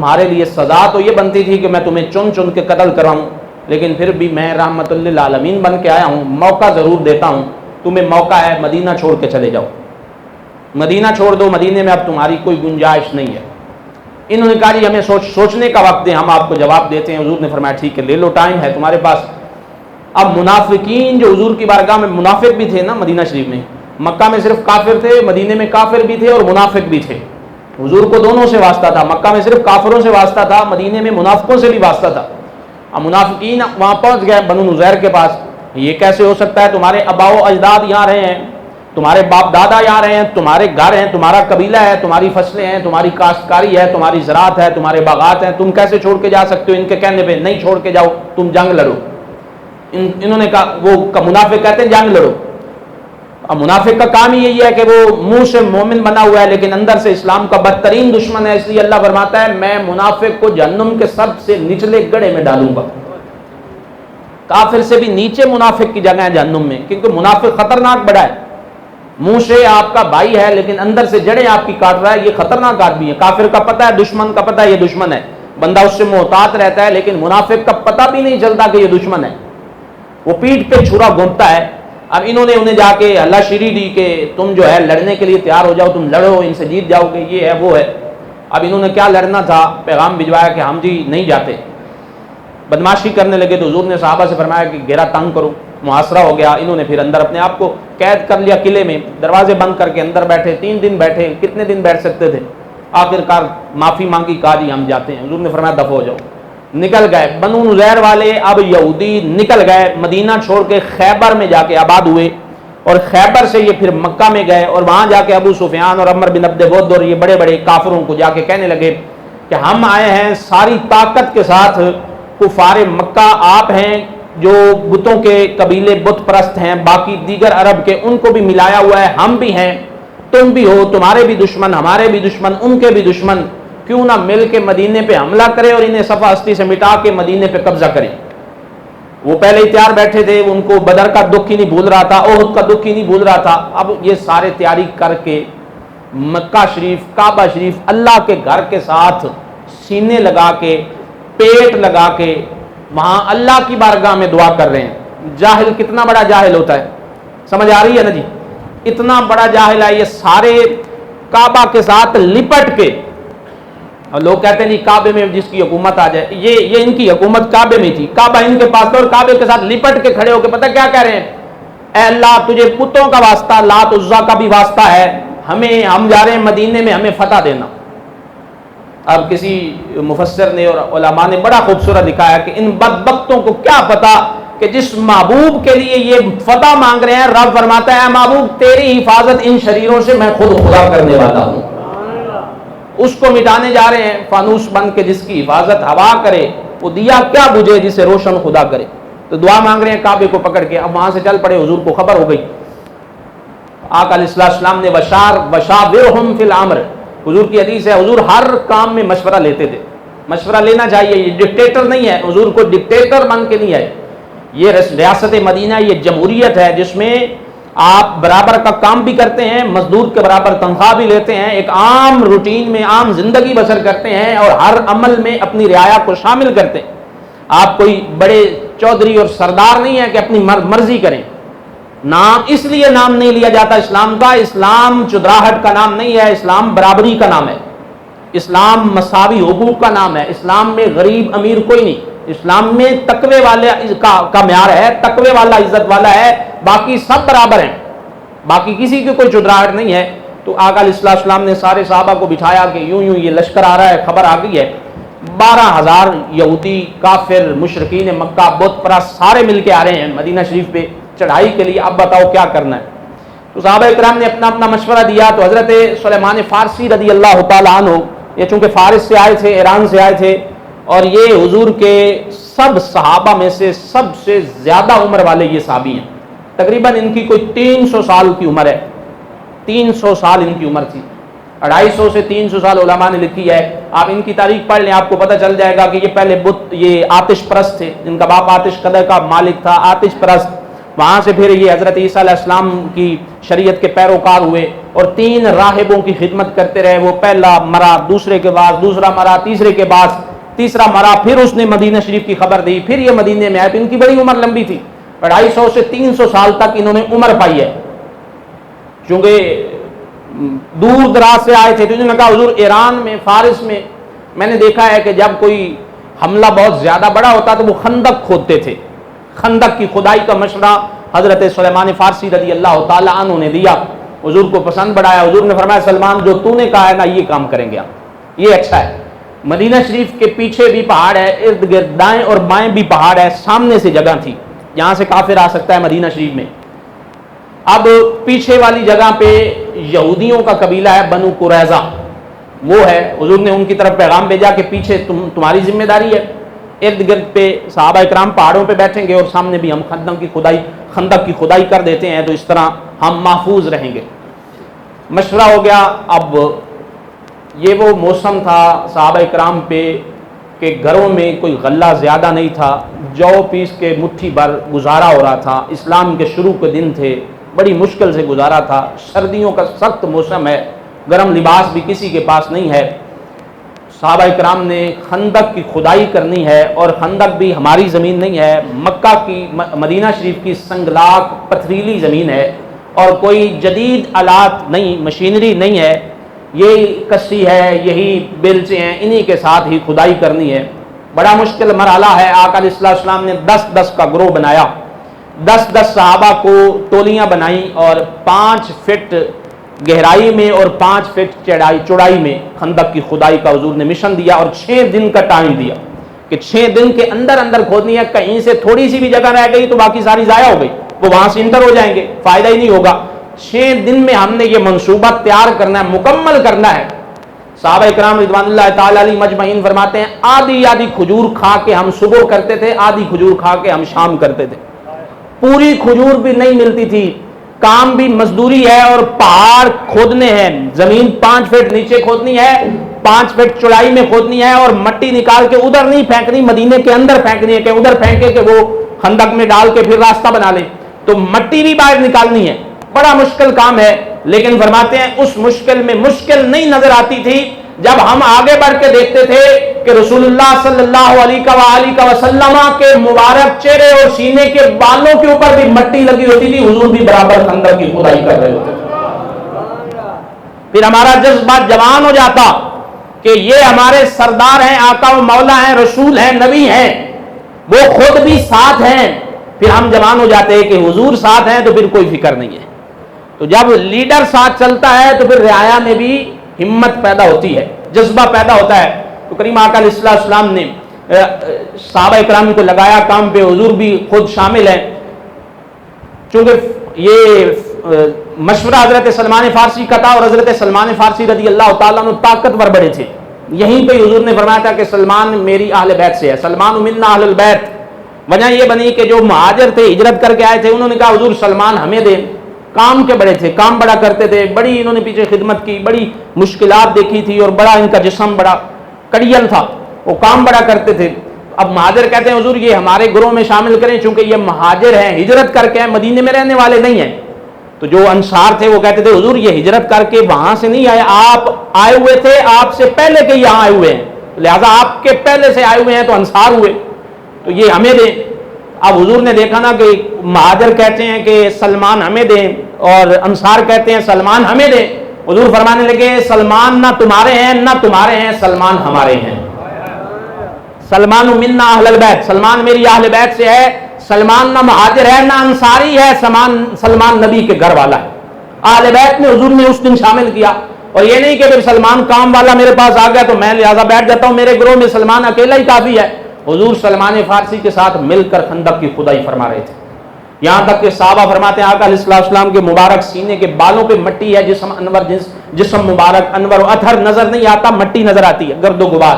تمہارے لیے سزا تو یہ بنتی تھی کہ میں تمہیں چن چن کے قتل کراؤں، لیکن پھر بھی میں رحمت للعالمین بن کے آیا ہوں، موقع ضرور دیتا ہوں، تمہیں موقع ہے مدینہ چھوڑ کے چلے جاؤ، مدینہ چھوڑ دو، مدینے میں اب تمہاری کوئی گنجائش نہیں ہے۔ انہوں نے کہا جی ہمیں سوچنے کا وقت دیں، ہم آپ کو جواب دیتے ہیں۔ حضور نے فرمایا ٹھیک ہے، لے لو، ٹائم ہے تمہارے پاس۔ اب منافقین جو حضور کی بارگاہ میں منافق بھی تھے نا، مدینہ شریف میں، مکہ میں صرف کافر تھے، مدینے میں کافر بھی تھے اور منافق بھی تھے، حضور کو دونوں سے واسطہ تھا، مکہ میں صرف کافروں سے واسطہ تھا، مدینے میں منافقوں سے بھی واسطہ تھا۔ اب منافقین وہاں پہنچ گئے بنو نذیر کے پاس، یہ کیسے ہو سکتا ہے، تمہارے آباء و اجداد یہاں رہے ہیں، تمہارے باپ دادا یہاں رہے ہیں، تمہارے گھر ہیں، تمہارا قبیلہ ہے، تمہاری فصلیں ہیں، تمہاری کاشتکاری ہے، تمہاری زراعت ہے، تمہارے باغات ہیں، تم کیسے چھوڑ کے جا سکتے ہو؟ ان کے کہنے پہ نہیں چھوڑ کے جاؤ، تم جنگ لڑو۔ انہوں نے کہا، وہ منافق کہتے ہیں جنگ لڑو۔ اب منافق کا کام ہی یہی ہے کہ وہ منہ سے مومن بنا ہوا ہے لیکن اندر سے اسلام کا بدترین دشمن ہے، اس لیے اللہ فرماتا ہے میں منافق کو جہنم کے سب سے نچلے گڑھے میں ڈالوں گا۔ کافر سے بھی نیچے منافق کی جگہ ہے جہنم میں، کیونکہ منافق خطرناک بڑا ہے، منہ سے آپ کا بھائی ہے لیکن اندر سے جڑیں آپ کی کاٹ رہا ہے، یہ خطرناک آدمی ہے۔ کافر کا پتہ ہے، دشمن کا پتہ ہے یہ دشمن ہے، بندہ اس سے محتاط رہتا ہے، لیکن منافق کا پتہ بھی نہیں چلتا کہ یہ دشمن ہے، وہ پیٹھ پہ چھرا گھونپتا ہے۔ اب انہوں نے انہیں جا کے اللہ شیری دی کہ تم جو ہے لڑنے کے لیے تیار ہو جاؤ، تم لڑو، ان سے جیت جاؤ گے، یہ ہے وہ ہے۔ اب انہوں نے کیا لڑنا تھا، پیغام بھجوایا کہ ہم جی نہیں جاتے، بدماشی کرنے لگے تو حضور نے صحابہ سے فرمایا کہ گھیرا تنگ کرو، محاصرہ ہو گیا۔ انہوں نے پھر اندر اپنے آپ کو قید کر لیا قلعے میں، دروازے بند کر کے اندر بیٹھے، 3 دن بیٹھے، کتنے دن بیٹھ سکتے تھے، آخر کار معافی مانگی، کہا جی ہم جاتے ہیں۔ حضور نے فرمایا دفع ہو جاؤ، نکل گئے۔ بنو نذیر والے اب یہودی نکل گئے، مدینہ چھوڑ کے خیبر میں جا کے آباد ہوئے، اور خیبر سے یہ پھر مکہ میں گئے، اور وہاں جا کے ابو سفیان اور عمر بن عبد ود اور یہ بڑے بڑے کافروں کو جا کے کہنے لگے کہ ہم آئے ہیں ساری طاقت کے ساتھ، کفار مکہ آپ ہیں جو بتوں کے قبیلے بت پرست ہیں، باقی دیگر عرب کے ان کو بھی ملایا ہوا ہے، ہم بھی ہیں، تم بھی ہو، تمہارے بھی دشمن، ہمارے بھی دشمن، ان کے بھی دشمن، کیوں نہ مل کے مدینے پہ حملہ کرے اور انہیں صفا ہستی سے مٹا کے مدینے پہ قبضہ کریں۔ وہ پہلے ہی تیار بیٹھے تھے، ان کو بدر کا دکھ ہی نہیں بھول رہا تھا، احد کا دکھ ہی نہیں بھول رہا تھا۔ اب یہ سارے تیاری کر کے مکہ شریف، کعبہ شریف، اللہ کے گھر کے ساتھ سینے لگا کے، پیٹ لگا کے وہاں اللہ کی بارگاہ میں دعا کر رہے ہیں۔ جاہل کتنا بڑا جاہل ہوتا ہے، سمجھ آ رہی ہے نا جی؟ اتنا بڑا جاہل ہے یہ، سارے کعبہ کے ساتھ لپٹ کے، اور لوگ کہتے ہیں جی کعبے میں جس کی حکومت آ جائے، یہ ان کی حکومت کعبے میں تھی، کعبہ ان کے پاس تھا، اور کعبے کے ساتھ لپٹ کے کھڑے ہو کے پتہ کیا کہہ رہے ہیں، اے اللہ تجھے پتوں کا واسطہ، لات عزا کا بھی واسطہ ہے، ہم جا رہے ہیں مدینے میں، ہمیں فتح دینا۔ اب کسی مفسر نے اور علماء نے بڑا خوبصورت لکھا ہے کہ ان بدبختوں کو کیا پتا کہ جس محبوب کے لیے یہ فتح مانگ رہے ہیں، رب فرماتا ہے اے محبوب تیری حفاظت ان شریروں سے میں خود خدا کرنے والا ہوں۔ اس کو مٹانے جا رہے ہیں، فانوس بن کے جس کی حفاظت ہوا کرے وہ دیا کیا بجھے جسے روشن خدا کرے۔ تو دعا مانگ رہے ہیں کعبے کو پکڑ کے۔ اب وہاں سے چل پڑے، حضور کو خبر ہو گئی، آقا علیہ السلام نے وشاورہم فی الامر، حضور کی حدیث ہے حضور ہر کام میں مشورہ لیتے تھے، مشورہ لینا چاہیے، یہ ڈکٹیٹر نہیں ہے، حضور کو ڈکٹیٹر بن کے نہیں آئے۔ یہ ریاست مدینہ یہ جمہوریت ہے جس میں آپ برابر کا کام بھی کرتے ہیں، مزدور کے برابر تنخواہ بھی لیتے ہیں، ایک عام روٹین میں عام زندگی بسر کرتے ہیں، اور ہر عمل میں اپنی رعایا کو شامل کرتے ہیں۔ آپ کوئی بڑے چودھری اور سردار نہیں ہے کہ اپنی مرضی کریں۔ نام اس لیے نام نہیں لیا جاتا اسلام کا، اسلام چدراہٹ کا نام نہیں ہے، اسلام برابری کا نام ہے، اسلام مساوی حقوق کا نام ہے، اسلام میں غریب امیر کوئی نہیں، اسلام میں تقوی والے کا معیار ہے، تقوی والا عزت والا ہے، باقی سب برابر ہیں، باقی کسی کی کوئی چدراہٹ نہیں ہے۔ تو آقا علیہ السلام نے سارے صحابہ کو بٹھایا کہ یوں یوں یہ لشکر آ رہا ہے، خبر آ گئی ہے، 12,000 یہودی کافر مشرکین مکہ بت پرست سارے مل کے آ رہے ہیں مدینہ شریف پہ چڑھائی کے لیے، اب بتاؤ کیا کرنا ہے۔ تو صحابہ اکرام نے اپنا اپنا مشورہ دیا۔ تو حضرت سلیمان فارسی رضی اللہ تعالیٰ عنہ، یہ چونکہ فارس سے آئے تھے، ایران سے آئے تھے، اور یہ حضور کے سب صحابہ میں سے سب سے زیادہ عمر والے یہ صحابی ہیں، تقریباً ان کی کوئی 300 سال کی عمر ہے، 300 سال ان کی عمر تھی، 250 سے 300 سال علماء نے لکھی ہے۔ آپ ان کی تاریخ پڑھ لیں، آپ کو پتہ چل جائے گا کہ یہ پہلے بت، یہ آتش پرست تھے، جن کا باپ آتش قدر کا مالک تھا، آتش پرست، وہاں سے پھر یہ حضرت عیسیٰ علیہ السلام کی شریعت کے پیروکار ہوئے اور 3 راہبوں کی خدمت کرتے رہے. وہ پہلا مرا, دوسرے کے بعد دوسرا مرا, تیسرے کے بعد تیسرا مرا, پھر اس نے مدینہ شریف کی خبر دی, پھر یہ مدینے میں آئے. ان کی بڑی عمر لمبی تھی, 250 سے 300 سال تک انہوں نے عمر پائی ہے, چونکہ دور دراز سے آئے تھے. تو انہوں نے کہا حضور ایران میں, فارس میں نے دیکھا ہے کہ جب کوئی حملہ بہت زیادہ بڑا ہوتا تو وہ خندق کھودتے تھے. خندق کی کھدائی کا مشورہ حضرت سلیمان فارسی رضی اللہ تعالی عنہ نے دیا, حضور کو پسند بڑھایا. حضور نے فرمایا سلمان جو تو نے کہا ہے نا یہ کام کریں گے آپ, یہ اچھا ہے. مدینہ شریف کے پیچھے بھی پہاڑ ہے, ارد گرد دائیں اور بائیں بھی پہاڑ ہے, سامنے سے جگہ تھی جہاں سے کافر آ سکتا ہے مدینہ شریف میں. اب پیچھے والی جگہ پہ یہودیوں کا قبیلہ ہے بنو قریظہ, وہ ہے. حضور نے ان کی طرف پیغام بھیجا کہ پیچھے تمہاری ذمہ داری ہے, ارد گرد پہ صحابہ اکرام پہاڑوں پہ بیٹھیں گے اور سامنے بھی ہم خندق کی کھدائی کر دیتے ہیں, تو اس طرح ہم محفوظ رہیں گے. مشورہ ہو گیا. اب یہ وہ موسم تھا صحابہ اکرام پہ کہ گھروں میں کوئی غلہ زیادہ نہیں تھا, جو پیس کے مٹھی بھر گزارا ہو رہا تھا. اسلام کے شروع کے دن تھے, بڑی مشکل سے گزارا تھا. سردیوں کا سخت موسم ہے, گرم لباس بھی کسی کے پاس نہیں ہے. صحابہ اکرام نے خندق کی کھدائی کرنی ہے, اور خندق بھی ہماری زمین نہیں ہے, مکہ کی مدینہ شریف کی سنگلاخ پتھریلی زمین ہے, اور کوئی جدید آلات نہیں, مشینری نہیں ہے. یہی کشتی ہے, یہی بیلچے ہیں, انہی کے ساتھ ہی کھدائی کرنی ہے. بڑا مشکل مرحلہ ہے. آقا علیہ السلام نے 10 کا گروہ بنایا, 10 صحابہ کو ٹولیاں بنائیں, اور 5 فٹ گہرائی میں اور 5 فٹ چوڑائی میں خندق کی کھدائی کا حضور نے مشن دیا, اور 6 دن کا ٹائم دیا کہ 6 دن کے اندر کھودنی ہے. کہیں سے تھوڑی سی بھی جگہ رہ گئی تو باقی ساری ضائع ہو گئی, وہ وہاں سے انٹر ہو جائیں گے, فائدہ ہی نہیں ہوگا. 6 دن میں ہم نے یہ منصوبہ تیار کرنا ہے, مکمل کرنا ہے. صحابہ اکرام رضوان اللہ تعالی علیہ مجمعین فرماتے ہیں آدھی کھجور کھا کے ہم صبح کرتے تھے, آدھی کھجور کھا کے ہم شام کرتے تھے. پوری کھجور بھی نہیں ملتی تھی, کام بھی مزدوری ہے, اور پہاڑ کھودنے ہیں. زمین 5 فٹ نیچے کھودنی ہے, 5 فٹ چوڑائی میں کھودنی ہے, اور مٹی نکال کے ادھر نہیں پھینکنی, مدینے کے اندر پھینکنی ہے کہ ادھر پھینکے کہ وہ خندق میں ڈال کے پھر راستہ بنا لے. تو مٹی بھی باہر نکالنی ہے. بڑا مشکل کام ہے, لیکن فرماتے ہیں اس مشکل میں مشکل نہیں نظر آتی تھی جب ہم آگے بڑھ کے دیکھتے تھے کہ رسول اللہ صلی اللہ علیہ وسلم کے مبارک چہرے اور سینے کے بالوں کے اوپر بھی مٹی لگی ہوتی تھی, حضور بھی برابر خندق کی کھدائی کر رہے ہوتے تھے. پھر ہمارا جذبہ جوان ہو جاتا کہ یہ ہمارے سردار ہیں, آقا و مولا ہیں, رسول ہیں, نبی ہیں, وہ خود بھی ساتھ ہیں. پھر ہم جوان ہو جاتے ہیں کہ حضور ساتھ ہیں تو پھر کوئی فکر نہیں ہے. تو جب لیڈر ساتھ چلتا ہے تو پھر رعایا میں بھی ہمت پیدا ہوتی ہے, جذبہ پیدا ہوتا ہے. تو کریم آقا علیہ السلام نے صحابہ اکرام کو لگایا کام پہ, حضور بھی خود شامل ہیں. چونکہ یہ مشورہ حضرت سلمان فارسی کا تھا, اور حضرت سلمان فارسی رضی اللہ تعالیٰ عنہ طاقتور بڑے تھے. یہیں پہ حضور نے فرمایا تھا کہ سلمان میری اہل بیت سے ہے, سلمان منا اہل البیت. وجہ یہ بنی کہ جو مہاجر تھے, ہجرت کر کے آئے تھے, انہوں نے کہا حضور سلمان ہمیں دے. کام کے بڑے تھے, کام بڑا کرتے تھے, بڑی انہوں نے پیچھے خدمت کی, بڑی مشکلات دیکھی تھی, اور بڑا ان کا جسم بڑا کڑیل تھا, وہ کام بڑا کرتے تھے. اب مہاجر کہتے ہیں حضور یہ ہمارے گروہ میں شامل کریں, چونکہ یہ مہاجر ہیں, ہجرت کر کے ہیں, مدینے میں رہنے والے نہیں ہیں. تو جو انصار تھے وہ کہتے تھے حضور یہ ہجرت کر کے وہاں سے نہیں آئے, آپ آئے ہوئے تھے, آپ سے پہلے کے یہاں آئے ہوئے ہیں, لہذا آپ کے پہلے سے آئے ہوئے ہیں تو انصار ہوئے, تو یہ ہمیں دیں. اب حضور نے دیکھا نا کہ مہاجر کہتے ہیں کہ سلمان ہمیں دیں, اور انصار کہتے ہیں سلمان ہمیں دیں. حضور فرمانے لگے سلمان نہ تمہارے ہیں نہ تمہارے ہیں, سلمان ہمارے ہیں. سلمان منا اہل البیت, سلمان میری اہل بیت سے ہے. سلمان نہ مہاجر ہے نہ انصاری ہے, سلمان نبی کے گھر والا ہے. اہل بیت میں حضور نے اس دن شامل کیا. اور یہ نہیں کہ پھر سلمان کام والا میرے پاس آ گیا تو میں لہذا بیٹھ جاتا ہوں, میرے گروہ میں سلمان اکیلا ہی کافی ہے. حضور سلمان فارسی کے ساتھ مل کر خندق کی کھدائی فرما رہے تھے. یہاں تک کہ صحابہ فرماتے ہیں آقا علیہ السلام کے مبارک سینے کے بالوں پہ مٹی ہے, جسم مبارک انور و اطہر نظر نہیں آتا, مٹی نظر آتی ہے, گرد و غبار.